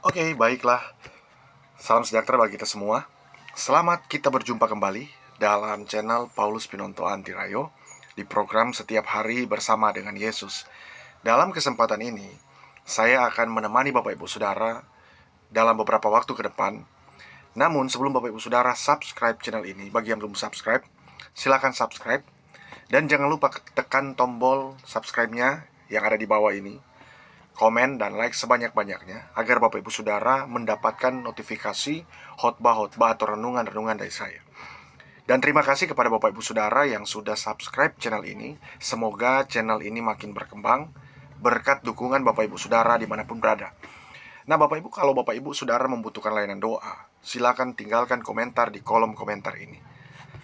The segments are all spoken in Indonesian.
Oke, baiklah. Salam sejahtera bagi kita semua. Selamat kita berjumpa kembali dalam channel Paulus Pinonto Antirayo di program Setiap Hari Bersama dengan Yesus. Dalam kesempatan ini, saya akan menemani Bapak Ibu Saudara dalam beberapa waktu ke depan. Namun sebelum Bapak Ibu Saudara subscribe channel ini, bagi yang belum subscribe, silakan subscribe. Dan jangan lupa tekan tombol subscribe-nya yang ada di bawah ini, komen dan like sebanyak-banyaknya agar Bapak Ibu Saudara mendapatkan notifikasi khotbah-khotbah atau renungan-renungan dari saya. Dan terima kasih kepada Bapak Ibu Saudara yang sudah subscribe channel ini. Semoga channel ini makin berkembang berkat dukungan Bapak Ibu Saudara dimanapun berada. Nah Bapak Ibu, kalau Bapak Ibu Saudara membutuhkan layanan doa, silakan tinggalkan komentar di kolom komentar ini.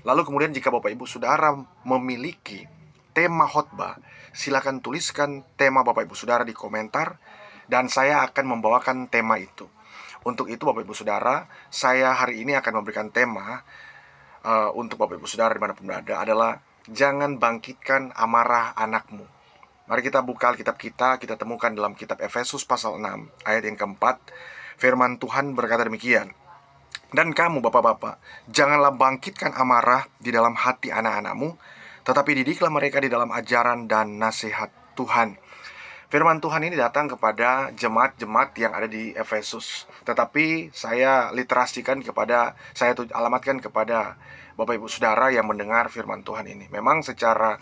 Lalu kemudian jika Bapak Ibu Saudara memiliki tema khotbah, silakan tuliskan tema Bapak Ibu Saudara di komentar dan saya akan membawakan tema itu. Untuk itu Bapak Ibu Saudara, saya hari ini akan memberikan tema untuk Bapak Ibu Saudara dimanapun berada adalah jangan bangkitkan amarah anakmu. Mari kita buka Alkitab kita temukan dalam kitab Efesus pasal 6 ayat yang keempat. Firman Tuhan berkata demikian. Dan kamu bapak-bapak, janganlah bangkitkan amarah di dalam hati anak-anakmu, tetapi didiklah mereka di dalam ajaran dan nasihat Tuhan. Firman Tuhan ini datang kepada jemaat-jemaat yang ada di Efesus. Tetapi saya alamatkan kepada Bapak Ibu Saudara yang mendengar firman Tuhan ini. Memang secara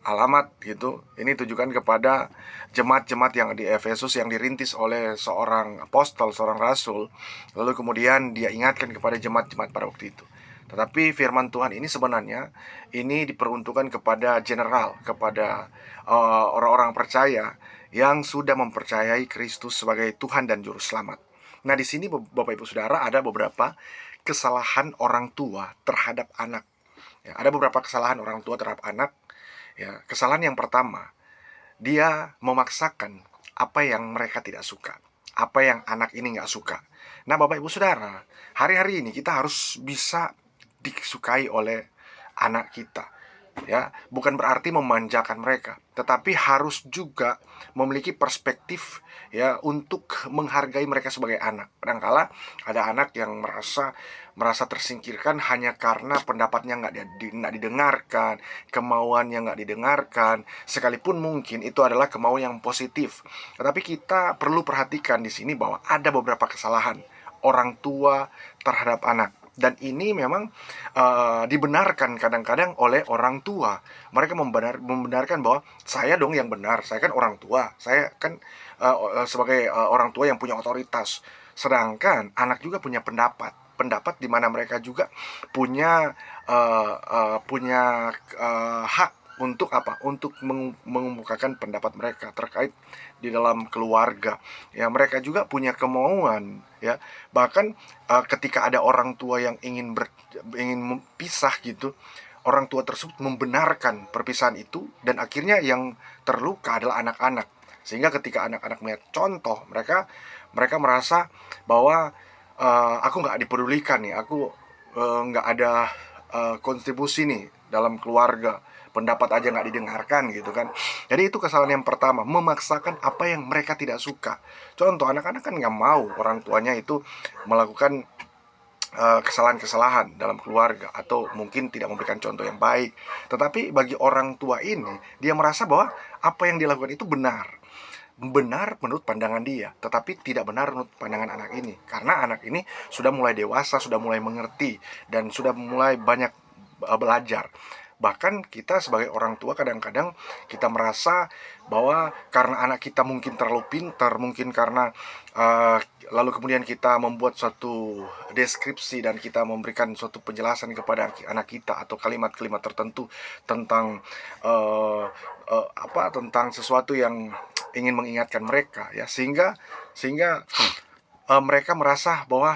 alamat gitu, ini tujukan kepada jemaat-jemaat yang di Efesus yang dirintis oleh seorang apostol, seorang rasul. Lalu kemudian dia ingatkan kepada jemaat-jemaat pada waktu itu. Tetapi firman Tuhan ini sebenarnya ini diperuntukkan kepada general, kepada orang-orang percaya yang sudah mempercayai Kristus sebagai Tuhan dan Juru Selamat. Nah di sini Bapak Ibu Saudara ada beberapa kesalahan orang tua terhadap anak. Ya, ada beberapa kesalahan orang tua terhadap anak. Ya, kesalahan yang pertama, dia memaksakan apa yang mereka tidak suka, apa yang anak ini nggak suka. Nah Bapak Ibu Saudara, hari-hari ini kita harus bisa disukai oleh anak kita. Ya, bukan berarti memanjakan mereka, tetapi harus juga memiliki perspektif ya untuk menghargai mereka sebagai anak. Kadangkala ada anak yang merasa tersingkirkan hanya karena pendapatnya nggak didengarkan, kemauannya nggak didengarkan, sekalipun mungkin itu adalah kemauan yang positif. Tetapi kita perlu perhatikan di sini bahwa ada beberapa kesalahan orang tua terhadap anak. Dan ini memang dibenarkan kadang-kadang oleh orang tua. Mereka membenarkan bahwa saya dong yang benar, saya kan orang tua, saya kan sebagai orang tua yang punya otoritas. Sedangkan anak juga punya pendapat di mana mereka juga punya hak untuk apa? Untuk mengemukakan pendapat mereka terkait di dalam keluarga. Ya, mereka juga punya kemauan, ya. Bahkan ketika ada orang tua yang ingin pisah gitu, orang tua tersebut membenarkan perpisahan itu dan akhirnya yang terluka adalah anak-anak. Sehingga ketika anak-anak melihat contoh, mereka merasa bahwa aku nggak dipedulikan nih, aku nggak ada kontribusi nih dalam keluarga, pendapat aja nggak didengarkan gitu kan. Jadi itu kesalahan yang pertama, memaksakan apa yang mereka tidak suka. Contoh, anak-anak kan nggak mau orang tuanya itu melakukan kesalahan-kesalahan dalam keluarga atau mungkin tidak memberikan contoh yang baik. Tetapi bagi orang tua ini, dia merasa bahwa apa yang dilakukan itu benar menurut pandangan dia, tetapi tidak benar menurut pandangan anak ini. Karena anak ini sudah mulai dewasa, sudah mulai mengerti, dan sudah mulai banyak belajar. Bahkan kita sebagai orang tua kadang-kadang kita merasa bahwa karena anak kita mungkin terlalu pintar, mungkin karena lalu kemudian kita membuat suatu deskripsi dan kita memberikan suatu penjelasan kepada anak kita atau kalimat-kalimat tertentu tentang tentang sesuatu yang ingin mengingatkan mereka, ya, sehingga mereka merasa bahwa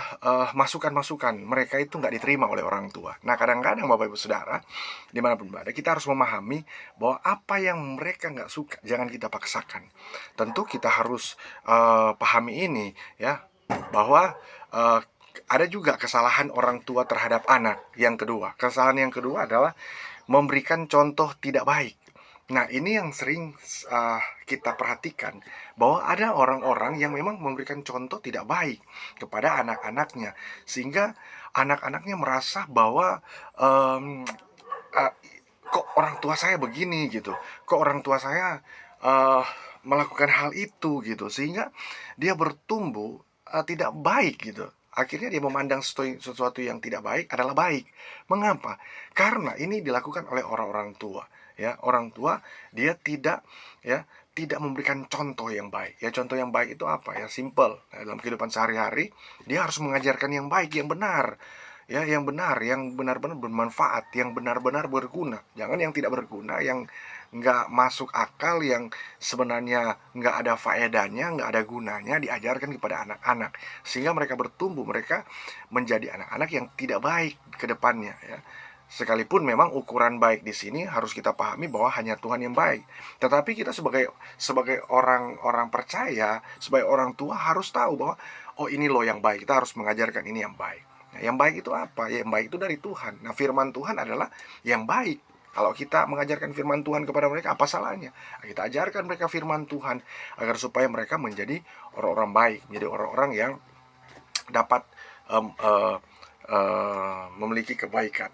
masukan-masukan mereka itu nggak diterima oleh orang tua. Nah kadang-kadang Bapak Ibu Saudara dimanapun berada, kita harus memahami bahwa apa yang mereka nggak suka jangan kita paksakan. Tentu kita harus pahami ini, ya, bahwa ada juga kesalahan orang tua terhadap anak. Kesalahan yang kedua adalah memberikan contoh tidak baik. Nah, ini yang sering kita perhatikan, bahwa ada orang-orang yang memang memberikan contoh tidak baik kepada anak-anaknya, sehingga anak-anaknya merasa bahwa, mmm, eee, "Kok orang tua saya begini?" gitu, "Kok orang tua saya, eee, melakukan hal itu?" gitu, sehingga dia bertumbuh, tidak baik gitu. Akhirnya dia memandang sesuatu yang tidak baik adalah baik. Mengapa? Karena ini dilakukan oleh orang-orang tua, ya. Orang tua dia tidak, ya, tidak memberikan contoh yang baik. Ya, contoh yang baik itu apa? Ya, simple. Dalam kehidupan sehari-hari dia harus mengajarkan yang baik, yang benar. Ya, yang benar, yang benar-benar bermanfaat, yang benar-benar berguna. Jangan yang tidak berguna, yang nggak masuk akal, yang sebenarnya nggak ada faedahnya, nggak ada gunanya, diajarkan kepada anak-anak. Sehingga mereka bertumbuh, mereka menjadi anak-anak yang tidak baik ke depannya, ya. Sekalipun memang ukuran baik di sini harus kita pahami bahwa hanya Tuhan yang baik. Tetapi kita sebagai sebagai orang-orang percaya, sebagai orang tua harus tahu bahwa, oh ini loh yang baik, kita harus mengajarkan ini yang baik. Nah, yang baik itu apa? Yang baik itu dari Tuhan. Nah, firman Tuhan adalah yang baik. Kalau kita mengajarkan firman Tuhan kepada mereka, apa salahnya? Kita ajarkan mereka firman Tuhan agar supaya mereka menjadi orang-orang baik, menjadi orang-orang yang dapat memiliki kebaikan.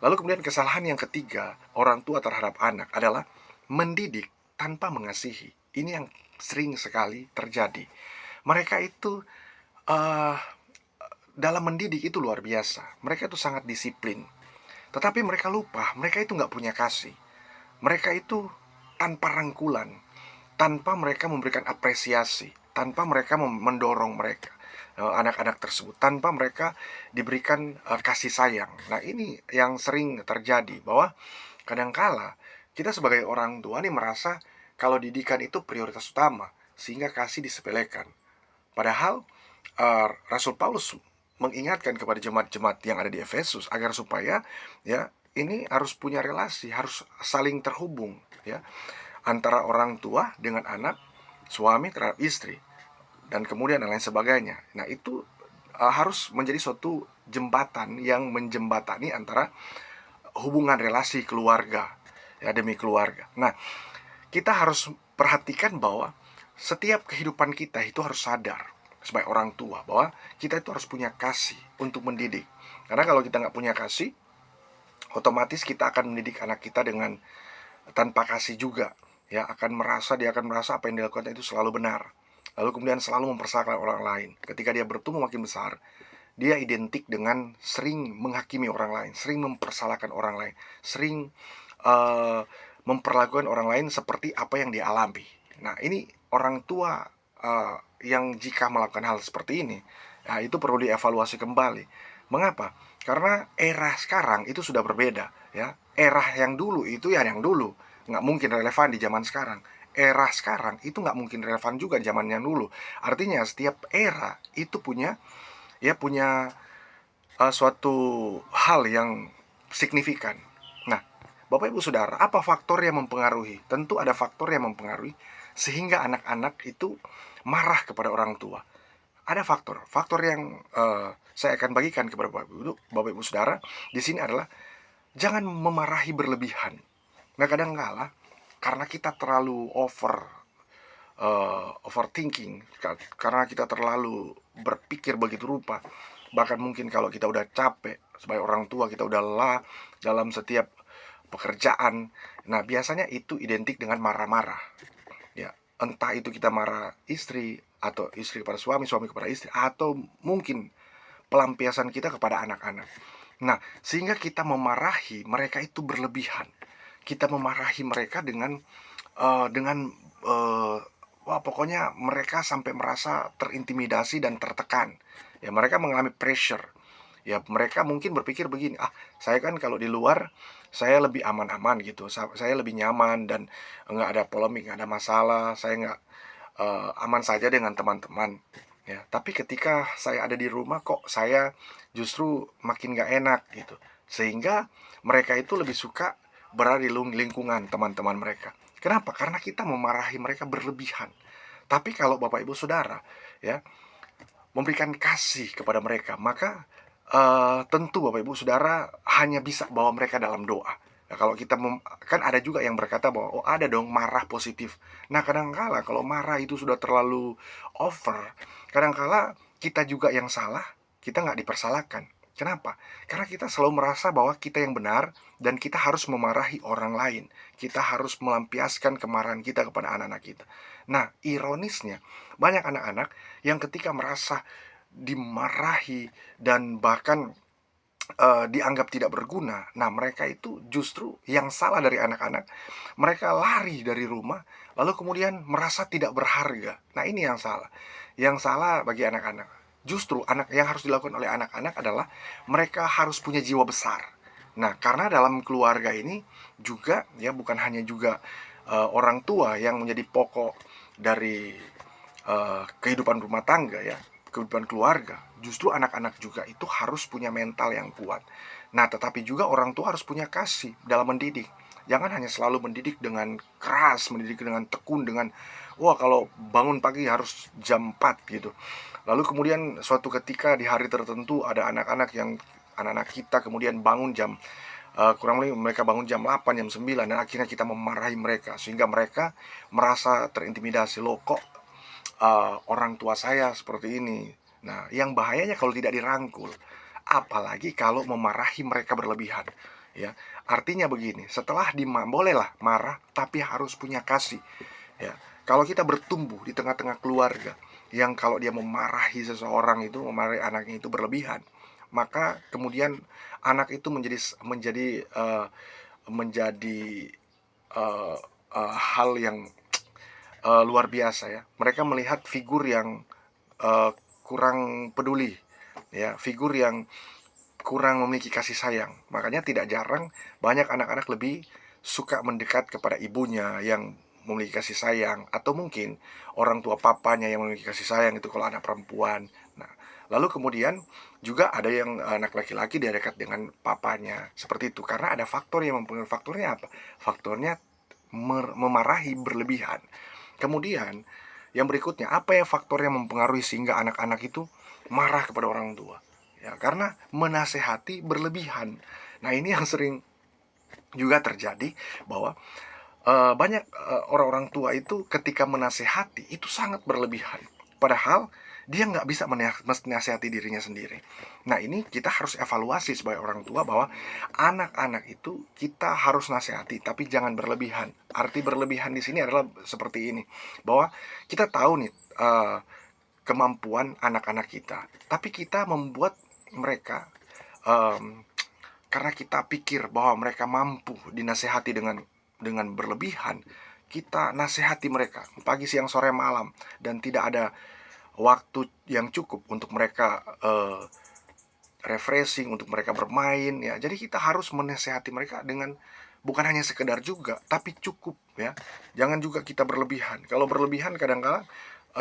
Lalu kemudian kesalahan yang ketiga orang tua terhadap anak adalah mendidik tanpa mengasihi. Ini yang sering sekali terjadi. Mereka itu uh, dalam mendidik itu luar biasa. Mereka itu sangat disiplin. Tetapi mereka lupa, mereka itu nggak punya kasih. Mereka itu tanpa rangkulan, tanpa mereka memberikan apresiasi, tanpa mereka mendorong mereka, anak-anak tersebut, tanpa mereka diberikan kasih sayang. Nah, ini yang sering terjadi, bahwa kadangkala kita sebagai orang tua nih merasa kalau didikan itu prioritas utama, sehingga kasih disepelekan. Padahal Rasul Paulus mengingatkan kepada jemaat-jemaat yang ada di Efesus agar supaya, ya, ini harus punya relasi, harus saling terhubung, ya, antara orang tua dengan anak, suami terhadap istri, dan kemudian lain sebagainya. Nah, itu harus menjadi suatu jembatan yang menjembatani antara hubungan relasi keluarga, ya, demi keluarga. Nah, kita harus perhatikan bahwa setiap kehidupan kita itu harus sadar sebagai orang tua bahwa kita itu harus punya kasih untuk mendidik. Karena kalau kita nggak punya kasih, otomatis kita akan mendidik anak kita dengan tanpa kasih juga, ya, dia akan merasa apa yang dilakukan itu selalu benar, lalu kemudian selalu mempersalahkan orang lain. Ketika dia bertumbuh makin besar, dia identik dengan sering menghakimi orang lain, sering mempersalahkan orang lain, sering uh, memperlakukan orang lain seperti apa yang dia alami. Nah, ini orang tua yang jika melakukan hal seperti ini, nah, itu perlu dievaluasi kembali. Mengapa? Karena era sekarang itu sudah berbeda, ya. Era yang dulu itu ya yang dulu, nggak mungkin relevan di zaman sekarang. Era sekarang itu nggak mungkin relevan juga di zaman yang dulu. Artinya setiap era itu punya, ya, punya suatu hal yang signifikan. Nah, Bapak Ibu Saudara, apa faktor yang mempengaruhi? Tentu ada faktor yang mempengaruhi sehingga anak-anak itu marah kepada orang tua. Ada faktor yang saya akan bagikan kepada Bapak Ibu Saudara di sini adalah jangan memarahi berlebihan. Nah, kadang-kala karena kita terlalu overthinking, karena kita terlalu berpikir begitu rupa, bahkan mungkin kalau kita udah capek sebagai orang tua, kita udah lelah dalam setiap pekerjaan, nah biasanya itu identik dengan marah-marah, ya. Entah itu kita marah istri, atau istri kepada suami, suami kepada istri, atau mungkin pelampiasan kita kepada anak-anak. Nah, sehingga kita memarahi mereka itu berlebihan. Kita memarahi mereka dengan dengan wah, pokoknya mereka sampai merasa terintimidasi dan tertekan. Ya, mereka mengalami pressure. Ya, mereka mungkin berpikir begini, ah, saya kan kalau di luar saya lebih aman-aman gitu, saya lebih nyaman dan nggak ada polemik, nggak ada masalah, saya nggak aman saja dengan teman-teman. Ya, tapi ketika saya ada di rumah kok saya justru makin nggak enak gitu. Sehingga mereka itu lebih suka berada di lingkungan teman-teman mereka. Kenapa? Karena kita memarahi mereka berlebihan. Tapi kalau Bapak Ibu Saudara, ya, memberikan kasih kepada mereka, maka tentu Bapak Ibu Saudara hanya bisa bawa mereka dalam doa. Nah, kalau kita kan ada juga yang berkata bahwa oh ada dong marah positif. Nah, kadangkala kalau marah itu sudah terlalu over, kadangkala kita juga yang salah, kita nggak dipersalahkan. Kenapa? Karena kita selalu merasa bahwa kita yang benar dan kita harus memarahi orang lain. Kita harus melampiaskan kemarahan kita kepada anak-anak kita. Nah, ironisnya, banyak anak-anak yang ketika merasa dimarahi dan bahkan dianggap tidak berguna. Nah, mereka itu justru yang salah dari anak-anak. Mereka lari dari rumah, lalu kemudian merasa tidak berharga. Nah, ini yang salah. Yang salah bagi anak-anak. Justru anak yang harus dilakukan oleh anak-anak adalah mereka harus punya jiwa besar. Nah, karena dalam keluarga ini juga ya bukan hanya juga orang tua yang menjadi pokok dari kehidupan rumah tangga ya, kehidupan keluarga, justru anak-anak juga itu harus punya mental yang kuat. Nah, tetapi juga orang tua harus punya kasih dalam mendidik. Jangan hanya selalu mendidik dengan keras, mendidik dengan tekun, dengan wah kalau bangun pagi harus jam 4 gitu. Lalu kemudian suatu ketika di hari tertentu ada anak-anak kita kemudian bangun jam kurang lebih mereka bangun jam 8, jam 9 dan akhirnya kita memarahi mereka sehingga mereka merasa terintimidasi. Loh kok orang tua saya seperti ini. Nah, yang bahayanya kalau tidak dirangkul, apalagi kalau memarahi mereka berlebihan. Ya, artinya begini, setelah bolehlah marah, tapi harus punya kasih. Ya, kalau kita bertumbuh di tengah-tengah keluarga, yang kalau dia memarahi seseorang itu, memarahi anaknya itu berlebihan, maka kemudian anak itu menjadi menjadi uh, hal yang luar biasa ya. Mereka melihat figur yang uh, kurang peduli, ya, figur yang kurang memiliki kasih sayang. Makanya tidak jarang banyak anak-anak lebih suka mendekat kepada ibunya yang memiliki kasih sayang, atau mungkin orang tua papanya yang memiliki kasih sayang itu kalau anak perempuan. Nah, lalu kemudian juga ada yang anak laki-laki dia dekat dengan papanya seperti itu karena ada faktor yang mempengaruhi. Faktornya apa? Faktornya memarahi berlebihan. Kemudian yang berikutnya, apa yang faktor yang mempengaruhi sehingga anak-anak itu marah kepada orang tua? Ya, karena menasehati berlebihan. Nah, ini yang sering juga terjadi bahwa banyak orang-orang tua itu ketika menasehati itu sangat berlebihan. Padahal dia nggak bisa menasehati dirinya sendiri. Nah, ini kita harus evaluasi sebagai orang tua bahwa anak-anak itu kita harus nasihati, tapi jangan berlebihan. Arti berlebihan di sini adalah seperti ini, bahwa kita tahu nih kemampuan anak-anak kita, tapi kita membuat mereka em, karena kita pikir bahwa mereka mampu dinasehati dengan berlebihan, kita nasihati mereka pagi, siang, sore, malam, dan tidak ada waktu yang cukup untuk mereka refreshing, untuk mereka bermain ya. Jadi kita harus menasehati mereka dengan bukan hanya sekedar juga, tapi cukup ya. Jangan juga kita berlebihan. Kalau berlebihan kadang-kala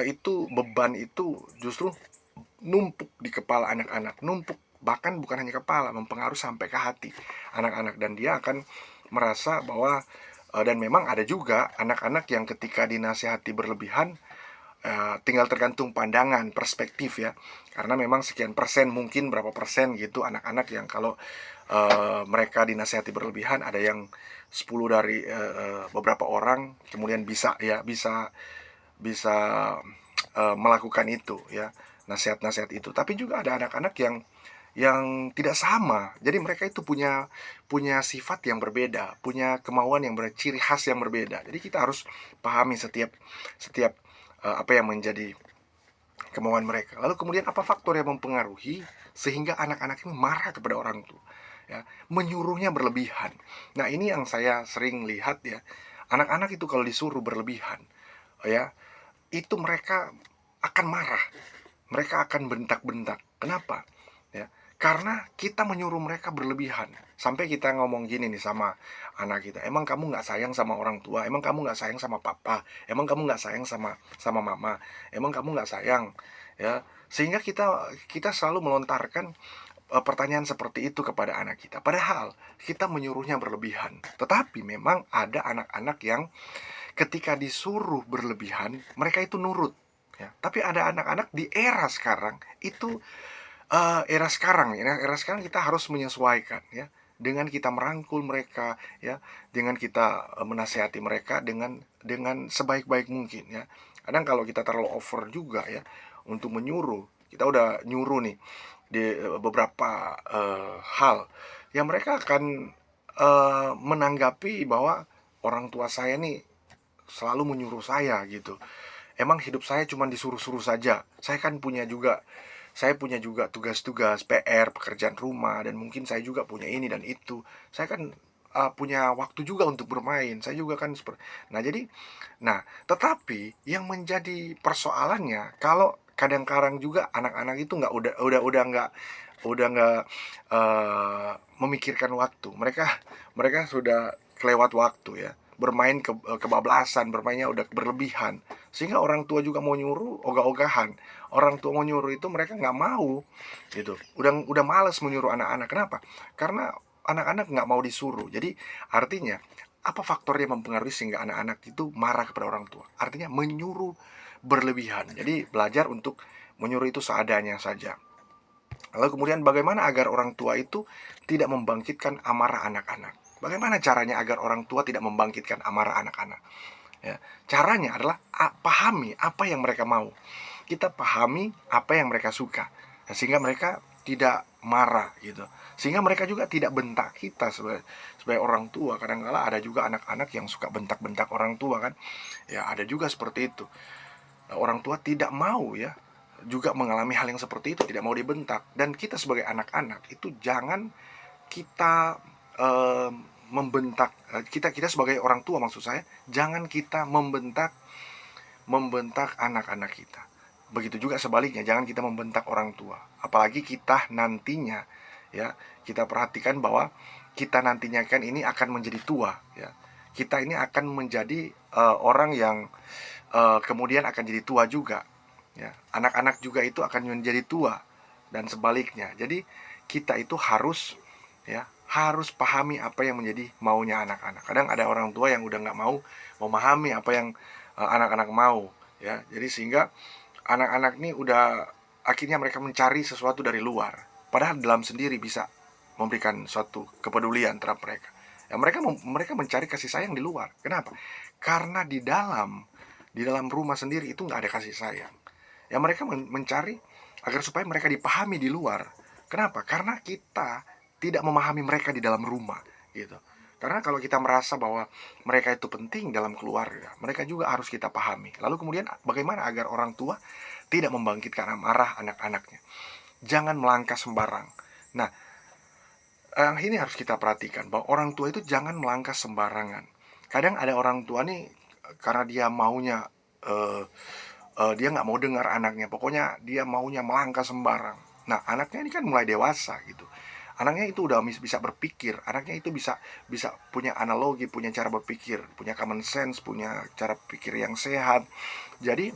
itu beban itu justru numpuk di kepala anak-anak, numpuk bahkan bukan hanya kepala, mempengaruhi sampai ke hati anak-anak, dan dia akan merasa bahwa dan memang ada juga anak-anak yang ketika dinasihati berlebihan tinggal tergantung pandangan, perspektif ya. Karena memang sekian persen, mungkin berapa persen gitu anak-anak yang kalau mereka dinasihati berlebihan, ada yang 10 dari beberapa orang kemudian bisa ya bisa bisa melakukan itu ya, nasihat-nasihat itu. Tapi juga ada anak-anak yang tidak sama. Jadi mereka itu punya punya sifat yang berbeda, punya kemauan yang ciri khas yang berbeda. Jadi kita harus pahami setiap setiap apa yang menjadi kemauan mereka. Lalu kemudian apa faktor yang mempengaruhi sehingga anak-anak ini marah kepada orang tua? Ya, menyuruhnya berlebihan. Nah, ini yang saya sering lihat ya. Anak-anak itu kalau disuruh berlebihan, ya, itu mereka akan marah. Mereka akan bentak-bentak. Kenapa? Ya, karena kita menyuruh mereka berlebihan. Sampai kita ngomong gini nih sama anak kita, emang kamu nggak sayang sama orang tua? Emang kamu nggak sayang sama papa? Emang kamu nggak sayang sama sama mama? Emang kamu nggak sayang? Ya, sehingga kita selalu melontarkan pertanyaan seperti itu kepada anak kita. Padahal kita menyuruhnya berlebihan. Tetapi memang ada anak-anak yang ketika disuruh berlebihan, mereka itu nurut. Ya, tapi ada anak-anak di era sekarang itu era sekarang kita harus menyesuaikan ya. dengan kita merangkul mereka, ya, dengan kita menasehati mereka dengan sebaik-baik mungkin, ya. Kadang kalau kita terlalu over juga, ya, untuk menyuruh, kita udah nyuruh nih di beberapa hal, ya mereka akan menanggapi bahwa orang tua saya nih selalu menyuruh saya gitu. Emang hidup saya cuma disuruh-suruh saja. Saya punya juga tugas-tugas PR, pekerjaan rumah, dan mungkin saya juga punya ini dan itu. Saya kan punya waktu juga untuk bermain. Saya juga kan seperti. Tetapi yang menjadi persoalannya kalau kadang-kadang juga anak-anak itu nggak udah nggak memikirkan waktu. Mereka sudah kelewat waktu, ya, bermain kebablasan, bermainnya udah berlebihan, sehingga orang tua juga mau nyuruh ogah-ogahan. Orang tua mau nyuruh itu mereka nggak mau gitu, udah malas menyuruh anak-anak. Kenapa? Karena anak-anak nggak mau disuruh. Jadi artinya apa faktor yang mempengaruhi sehingga anak-anak itu marah kepada orang tua? Artinya menyuruh berlebihan. Jadi belajar untuk menyuruh itu seadanya saja. Lalu kemudian bagaimana agar orang tua itu tidak membangkitkan amarah anak-anak? Bagaimana caranya agar orang tua tidak membangkitkan amarah anak-anak? Ya, caranya adalah pahami apa yang mereka mau. Kita pahami apa yang mereka suka, sehingga mereka tidak marah gitu. Sehingga mereka juga tidak bentak kita sebagai orang tua. Kadang-kala ada juga anak-anak yang suka bentak-bentak orang tua kan. Ya, ada juga seperti itu. Orang tua tidak mau, ya, juga mengalami hal yang seperti itu, tidak mau dibentak. Dan kita sebagai anak-anak itu jangan kita membentak. Kita sebagai orang tua, maksud saya, jangan kita membentak anak-anak kita. Begitu juga sebaliknya, jangan kita membentak orang tua. Apalagi kita nantinya, ya, kita perhatikan bahwa kita nantinya kan ini akan menjadi tua, ya. Kita ini akan menjadi orang yang kemudian akan jadi tua juga, ya. Anak-anak juga itu akan menjadi tua dan sebaliknya. Jadi kita itu harus, ya, harus pahami apa yang menjadi maunya anak-anak. Kadang ada orang tua yang udah nggak mau memahami apa yang anak-anak mau, ya. Jadi sehingga anak-anak ini udah akhirnya mereka mencari sesuatu dari luar, padahal dalam sendiri bisa memberikan suatu kepedulian terhadap mereka. Ya, mereka mencari kasih sayang di luar. Kenapa? Karena di dalam rumah sendiri itu nggak ada kasih sayang. Ya, mereka mencari agar supaya mereka dipahami di luar. Kenapa? Karena kita tidak memahami mereka di dalam rumah, gitu. Karena kalau kita merasa bahwa mereka itu penting dalam keluarga, mereka juga harus kita pahami. Lalu kemudian bagaimana agar orang tua tidak membangkitkan amarah anak-anaknya? Jangan melangkah sembarang. Nah, yang ini harus kita perhatikan, bahwa orang tua itu jangan melangkah sembarangan. Kadang ada orang tua nih, karena dia maunya dia nggak mau dengar anaknya, pokoknya dia maunya melangkah sembarang. Nah, anaknya ini kan mulai dewasa gitu. Anaknya itu udah bisa berpikir, anaknya itu bisa bisa punya analogi, punya cara berpikir, punya common sense, punya cara pikir yang sehat. Jadi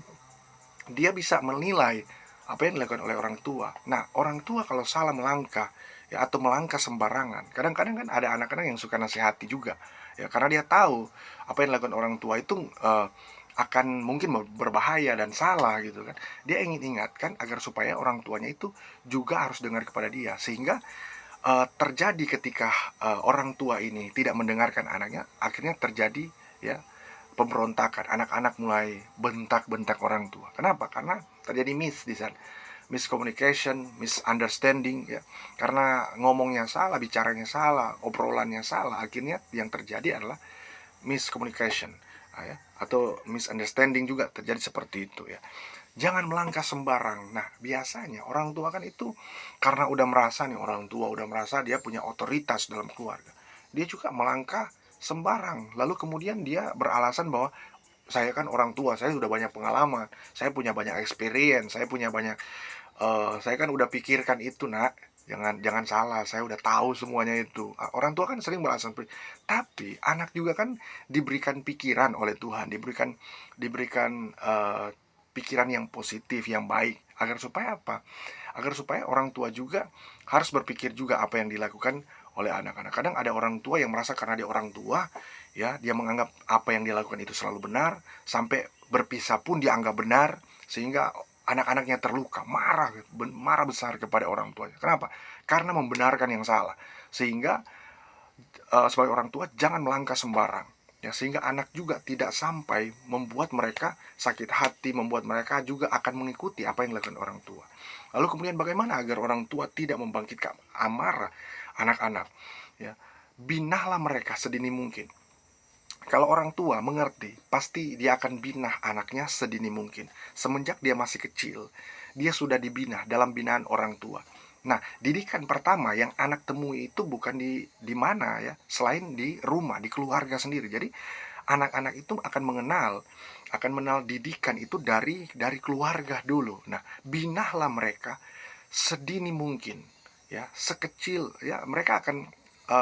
dia bisa menilai apa yang dilakukan oleh orang tua. Nah, orang tua kalau salah melangkah, ya, atau melangkah sembarangan, kadang-kadang kan ada anak-anak yang suka nasihati juga, ya, karena dia tahu apa yang dilakukan orang tua itu akan mungkin berbahaya dan salah gitu kan. Dia ingin ingatkan agar supaya orang tuanya itu juga harus dengar kepada dia, sehingga terjadi ketika orang tua ini tidak mendengarkan anaknya, akhirnya terjadi, ya, pemberontakan. Anak-anak mulai bentak-bentak orang tua. Kenapa? Karena terjadi di sana. Miscommunication, misunderstanding, ya. Karena ngomongnya salah, bicaranya salah, obrolannya salah, akhirnya yang terjadi adalah miscommunication, ya, atau misunderstanding juga terjadi seperti itu, ya. Jangan melangkah sembarang. Nah, biasanya orang tua kan itu karena udah merasa nih, orang tua udah merasa dia punya otoritas dalam keluarga. Dia juga melangkah sembarang. Lalu kemudian dia beralasan bahwa saya kan orang tua, saya sudah banyak pengalaman, saya punya banyak experience, saya kan udah pikirkan itu, nak. Jangan salah, saya udah tahu semuanya itu. Orang tua kan sering beralasan, tapi anak juga kan diberikan pikiran oleh Tuhan, diberikan pikiran yang positif, yang baik, agar supaya apa? Agar supaya orang tua juga harus berpikir juga apa yang dilakukan oleh anak-anak. Kadang ada orang tua yang merasa karena dia orang tua, ya, dia menganggap apa yang dia lakukan itu selalu benar, sampai berpisah pun dia anggap benar, sehingga anak-anaknya terluka, marah besar kepada orang tuanya. Kenapa? Karena membenarkan yang salah, sehingga sebagai orang tua jangan melangkah sembarang, ya, sehingga anak juga tidak sampai membuat mereka sakit hati, membuat mereka juga akan mengikuti apa yang dilakukan orang tua. Lalu kemudian bagaimana agar orang tua tidak membangkitkan amarah anak-anak, ya? Binahlah mereka sedini mungkin. Kalau orang tua mengerti, pasti dia akan binah anaknya sedini mungkin. Semenjak dia masih kecil, dia sudah dibina dalam binaan orang tua. Nah, didikan pertama yang anak temui itu bukan di mana ya, selain di rumah, di keluarga sendiri. Jadi, anak-anak itu akan mengenal didikan itu dari keluarga dulu. Nah, binahlah mereka sedini mungkin, ya, sekecil ya, mereka akan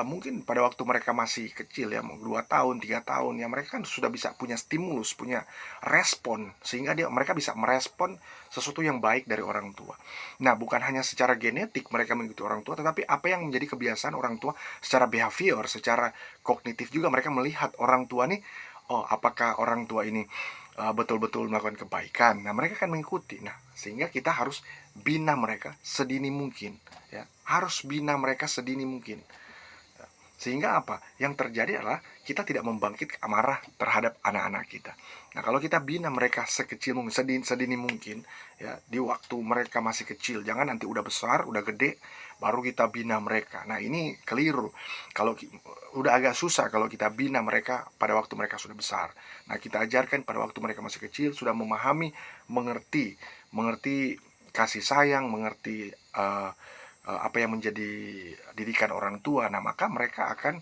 mungkin pada waktu mereka masih kecil ya, 2 tahun, 3 tahun ya, mereka kan sudah bisa punya stimulus, punya respon, sehingga mereka bisa merespon sesuatu yang baik dari orang tua. Nah, bukan hanya secara genetik mereka mengikuti orang tua, tetapi apa yang menjadi kebiasaan orang tua secara behavior, secara kognitif juga mereka melihat orang tua nih, oh, apakah orang tua ini betul-betul melakukan kebaikan. Nah, mereka akan mengikuti. Nah, sehingga kita harus bina mereka sedini mungkin, ya. Harus bina mereka sedini mungkin. Sehingga apa? Yang terjadi adalah kita tidak membangkit amarah terhadap anak-anak kita. Nah, kalau kita bina mereka sekecil mungkin, sedini mungkin, ya, di waktu mereka masih kecil. Jangan nanti udah besar, udah gede, baru kita bina mereka. Nah, ini keliru. Kalau udah agak susah kalau kita bina mereka pada waktu mereka sudah besar. Nah, kita ajarkan pada waktu mereka masih kecil, sudah memahami, mengerti kasih sayang, mengerti apa yang menjadi didikan orang tua. Nah, maka mereka akan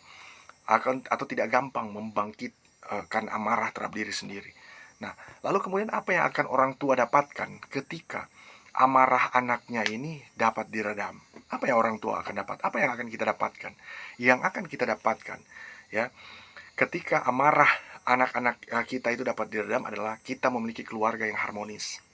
atau tidak gampang membangkitkan amarah terhadap diri sendiri. Nah, lalu kemudian apa yang akan orang tua dapatkan ketika amarah anaknya ini dapat diredam? Apa yang orang tua akan dapat? Apa yang akan kita dapatkan? Yang akan kita dapatkan, ya, ketika amarah anak-anak kita itu dapat diredam adalah kita memiliki keluarga yang harmonis.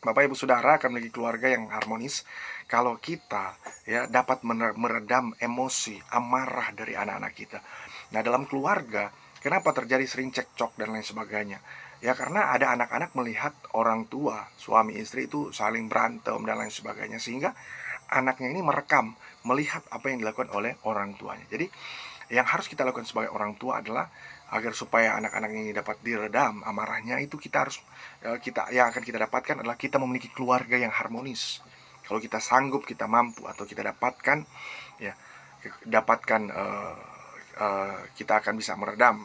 Bapak Ibu Saudara akan memiliki keluarga yang harmonis kalau kita ya dapat meredam emosi amarah dari anak-anak kita. Nah, dalam keluarga kenapa terjadi sering cekcok dan lain sebagainya? Ya karena ada anak-anak melihat orang tua, suami istri itu saling berantem dan lain sebagainya, sehingga anaknya ini merekam, melihat apa yang dilakukan oleh orang tuanya. Jadi yang harus kita lakukan sebagai orang tua adalah agar supaya anak-anak ini dapat diredam amarahnya, itu kita harus yang akan kita dapatkan adalah kita memiliki keluarga yang harmonis. Kalau kita sanggup, kita mampu, atau kita dapatkan ya, kita akan bisa meredam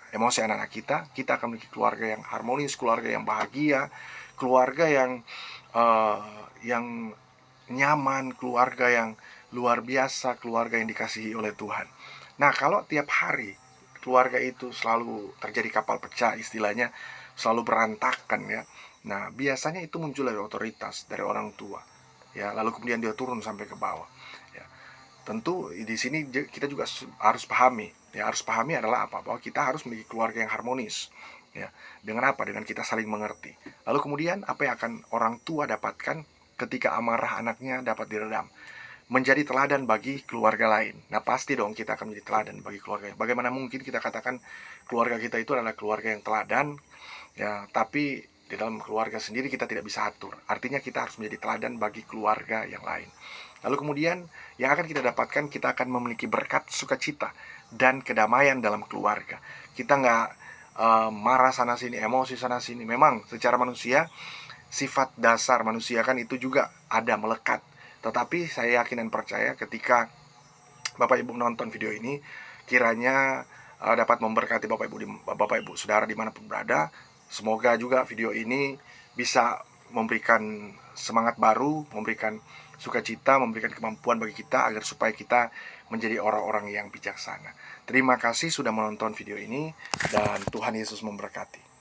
emosi anak-anak kita akan memiliki keluarga yang harmonis, keluarga yang bahagia, keluarga yang nyaman, keluarga yang luar biasa, keluarga yang dikasihi oleh Tuhan. Nah, kalau tiap hari keluarga itu selalu terjadi kapal pecah istilahnya, selalu berantakan ya. Nah, biasanya itu muncul dari otoritas, dari orang tua. Ya, lalu kemudian dia turun sampai ke bawah. Ya. Tentu di sini kita juga harus pahami, ya, harus pahami adalah apa? Bahwa kita harus memiliki keluarga yang harmonis. Ya. Dengan apa? Dengan kita saling mengerti. Lalu kemudian apa yang akan orang tua dapatkan ketika amarah anaknya dapat diredam? Menjadi teladan bagi keluarga lain. Nah, pasti dong kita akan menjadi teladan bagi keluarga. Bagaimana mungkin kita katakan keluarga kita itu adalah keluarga yang teladan, ya, tapi di dalam keluarga sendiri kita tidak bisa atur. Artinya kita harus menjadi teladan bagi keluarga yang lain. Lalu kemudian yang akan kita dapatkan, kita akan memiliki berkat sukacita dan kedamaian dalam keluarga. Kita nggak marah sana sini, emosi sana sini. Memang secara manusia, sifat dasar manusia kan itu juga ada, melekat. Tetapi saya yakin dan percaya ketika Bapak Ibu menonton video ini, kiranya dapat memberkati Bapak Ibu Saudara dimanapun berada. Semoga juga video ini bisa memberikan semangat baru, memberikan sukacita, memberikan kemampuan bagi kita agar supaya kita menjadi orang-orang yang bijaksana. Terima kasih sudah menonton video ini, dan Tuhan Yesus memberkati.